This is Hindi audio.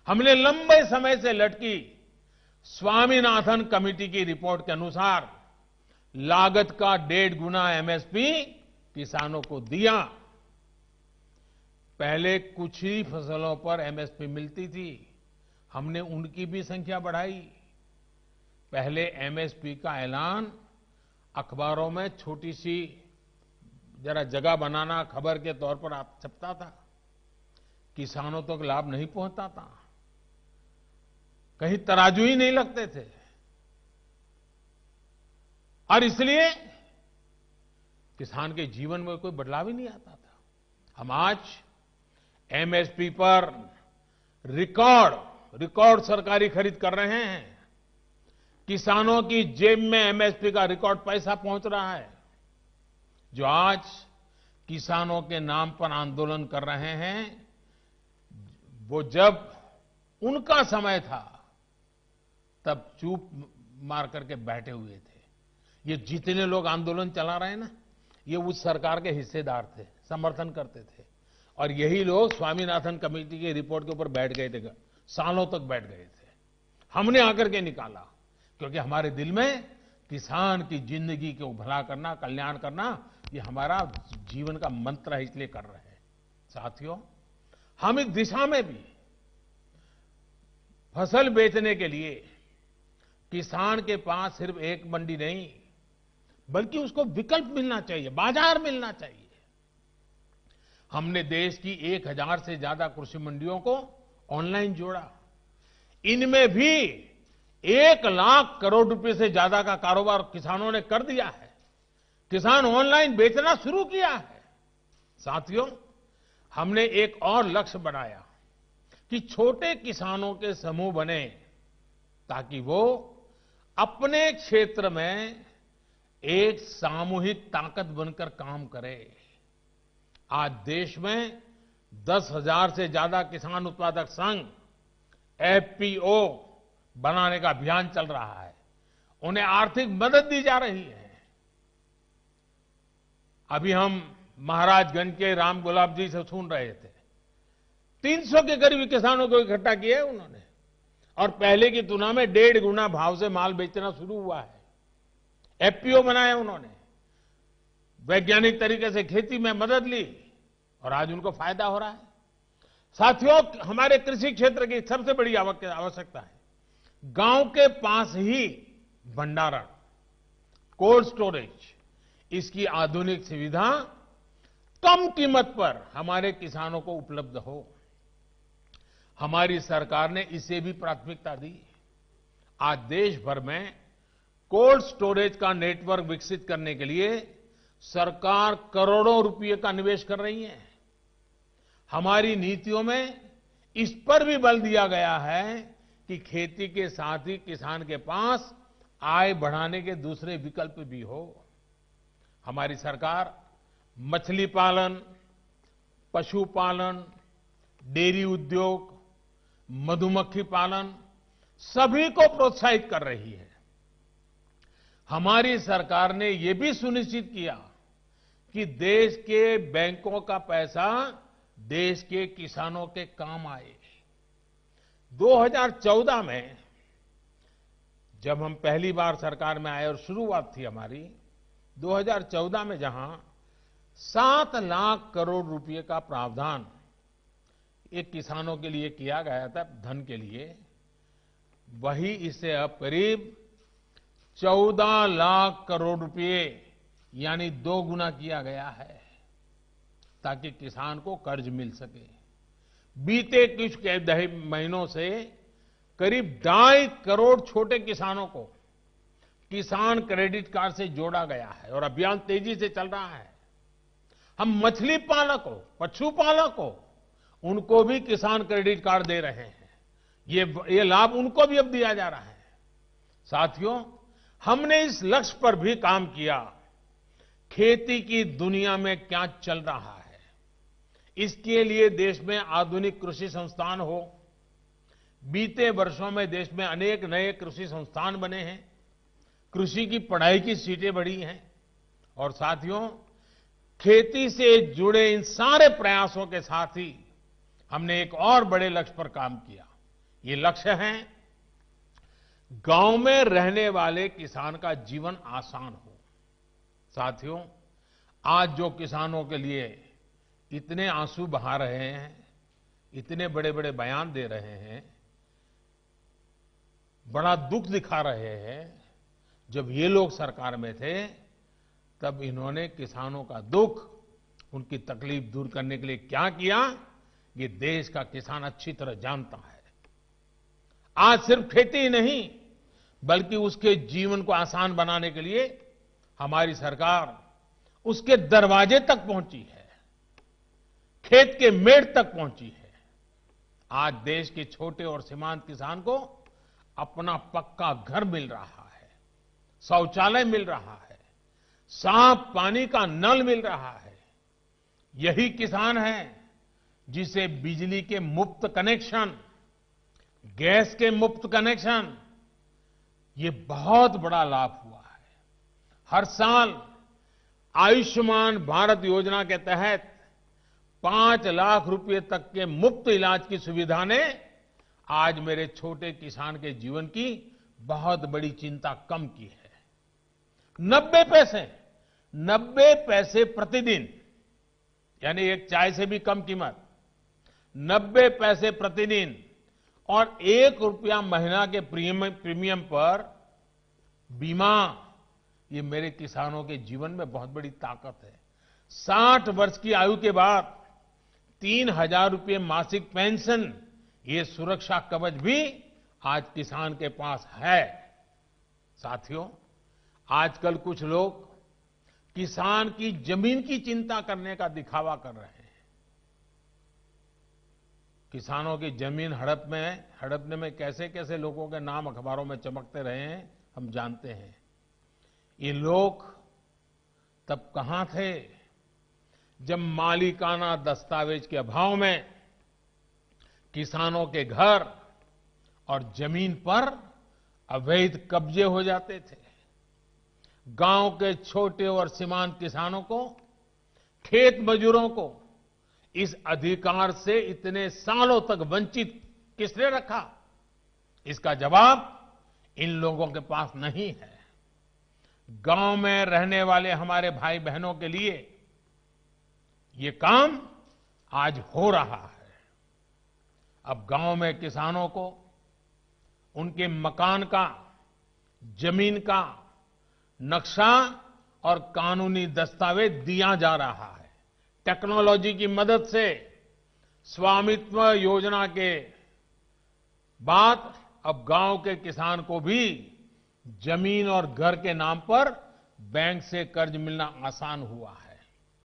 हमने लंबे समय से लटकी स्वामीनाथन कमेटी की रिपोर्ट के अनुसार लागत का 1.5 गुना एमएसपी किसानों को दिया। पहले कुछ ही फसलों पर एमएसपी मिलती थी, हमने उनकी भी संख्या बढ़ाई। पहले एमएसपी का ऐलान अखबारों में छोटी सी जरा जगह बनाना खबर के तौर पर आप छपता था, किसानों तक लाभ नहीं पहुंचता था, कहीं तराजू ही नहीं लगते थे। और इसलिए किसान के जीवन में कोई बदलाव ही नहीं आता था। हम आज एमएसपी पर रिकॉर्ड सरकारी खरीद कर रहे हैं। किसानों की जेब में एमएसपी का रिकॉर्ड पैसा पहुंच रहा है। जो आज किसानों के नाम पर आंदोलन कर रहे हैं, वो जब उनका समय था तब चुप मार करके बैठे हुए थे। ये जितने लोग आंदोलन चला रहे हैं ना, ये उस सरकार के हिस्सेदार थे, समर्थन करते थे। और यही लोग स्वामीनाथन कमेटी की रिपोर्ट के ऊपर बैठ गए थे, सालों तक बैठ गए थे। हमने आकर के निकाला, क्योंकि हमारे दिल में किसान की जिंदगी को भला करना, कल्याण करना, ये हमारा जीवन का मंत्र है, इसलिए कर रहे हैं। साथियों, हम इस दिशा में भी फसल बेचने के लिए किसान के पास सिर्फ एक मंडी नहीं, बल्कि उसको विकल्प मिलना चाहिए, बाजार मिलना चाहिए। हमने देश की 1000 से ज्यादा कृषि मंडियों को ऑनलाइन जोड़ा। इनमें भी 1 लाख करोड़ रुपए से ज्यादा का कारोबार किसानों ने कर दिया है। किसान ऑनलाइन बेचना शुरू किया है। साथियों, हमने एक और लक्ष्य बनाया कि छोटे किसानों के समूह बने, ताकि वो अपने क्षेत्र में एक सामूहिक ताकत बनकर काम करे। आज देश में 10,000 से ज्यादा किसान उत्पादक संघ एफपीओ बनाने का अभियान चल रहा है। उन्हें आर्थिक मदद दी जा रही है। अभी हम महाराजगंज के राम गुलाब जी से सुन रहे थे, 300 के करीब किसानों को इकट्ठा किया है उन्होंने, और पहले की तुलना में 1.5 गुना भाव से माल बेचना शुरू हुआ है। एफपीओ बनाया उन्होंने, वैज्ञानिक तरीके से खेती में मदद ली, और आज उनको फायदा हो रहा है। साथियों, हमारे कृषि क्षेत्र की सबसे बड़ी आवश्यकता है गांव के पास ही भंडारण, कोल्ड स्टोरेज। इसकी आधुनिक सुविधा कम कीमत पर हमारे किसानों को उपलब्ध हो। हमारी सरकार ने इसे भी प्राथमिकता दी। आज देश भर में कोल्ड स्टोरेज का नेटवर्क विकसित करने के लिए सरकार करोड़ों रुपए का निवेश कर रही है। हमारी नीतियों में इस पर भी बल दिया गया है कि खेती के साथ ही किसान के पास आय बढ़ाने के दूसरे विकल्प भी हो। हमारी सरकार मछली पालन, पशुपालन, डेयरी उद्योग, मधुमक्खी पालन सभी को प्रोत्साहित कर रही है। हमारी सरकार ने यह भी सुनिश्चित किया कि देश के बैंकों का पैसा देश के किसानों के काम आए। 2014 में जब हम पहली बार सरकार में आए और शुरुआत थी हमारी, 2014 में जहां 7 लाख करोड़ रुपए का प्रावधान एक किसानों के लिए किया गया था धन के लिए, वही इसे अब करीब 14 लाख करोड़ रुपए यानी 2 गुना किया गया है, ताकि किसान को कर्ज मिल सके। बीते कुछ महीनों से करीब 2.5 करोड़ छोटे किसानों को किसान क्रेडिट कार्ड से जोड़ा गया है और अभियान तेजी से चल रहा है। हम मछली पालकों, पशुपालकों, उनको भी किसान क्रेडिट कार्ड दे रहे हैं। ये लाभ उनको भी अब दिया जा रहा है। साथियों, हमने इस लक्ष्य पर भी काम किया, खेती की दुनिया में क्या चल रहा है, इसके लिए देश में आधुनिक कृषि संस्थान हो। बीते वर्षों में देश में अनेक नए कृषि संस्थान बने हैं, कृषि की पढ़ाई की सीटें बढ़ी हैं, और साथियों, खेती से जुड़े इन सारे प्रयासों के साथ ही हमने एक और बड़े लक्ष्य पर काम किया। ये लक्ष्य है गांव में रहने वाले किसान का जीवन आसान हो। साथियों, आज जो किसानों के लिए इतने आंसू बहा रहे हैं, इतने बड़े बड़े बयान दे रहे हैं, बड़ा दुख दिखा रहे हैं, जब ये लोग सरकार में थे तब इन्होंने किसानों का दुख, उनकी तकलीफ दूर करने के लिए क्या किया, ये देश का किसान अच्छी तरह जानता है। आज सिर्फ खेती ही नहीं बल्कि उसके जीवन को आसान बनाने के लिए हमारी सरकार उसके दरवाजे तक पहुंची है, खेत के मेड़ तक पहुंची है। आज देश के छोटे और सीमांत किसान को अपना पक्का घर मिल रहा है, शौचालय मिल रहा है, साफ पानी का नल मिल रहा है। यही किसान है जिसे बिजली के मुफ्त कनेक्शन, गैस के मुफ्त कनेक्शन, ये बहुत बड़ा लाभ हुआ है। हर साल आयुष्मान भारत योजना के तहत 5 लाख रुपए तक के मुफ्त इलाज की सुविधा ने आज मेरे छोटे किसान के जीवन की बहुत बड़ी चिंता कम की है। 90 पैसे प्रतिदिन, यानी एक चाय से भी कम कीमत, 90 पैसे प्रतिदिन और 1 रुपया महीना के प्रीमियम पर बीमा, ये मेरे किसानों के जीवन में बहुत बड़ी ताकत है। 60 वर्ष की आयु के बाद 3,000 रुपये मासिक पेंशन, ये सुरक्षा कवच भी आज किसान के पास है। साथियों, आजकल कुछ लोग किसान की जमीन की चिंता करने का दिखावा कर रहे हैं। किसानों की जमीन हड़पने में कैसे कैसे लोगों के नाम अखबारों में चमकते रहे हैं, हम जानते हैं। ये लोग तब कहां थे जब मालिकाना दस्तावेज के अभाव में किसानों के घर और जमीन पर अवैध कब्जे हो जाते थे। गांव के छोटे और सीमांत किसानों को, खेत मजदूरों को इस अधिकार से इतने सालों तक वंचित किसने रखा? इसका जवाब इन लोगों के पास नहीं है। गांव में रहने वाले हमारे भाई बहनों के लिए ये काम आज हो रहा है। अब गांव में किसानों को उनके मकान का, जमीन का नक्शा और कानूनी दस्तावेज दिया जा रहा है। टेक्नोलॉजी की मदद से स्वामित्व योजना के बाद अब गांव के किसान को भी जमीन और घर के नाम पर बैंक से कर्ज मिलना आसान हुआ है।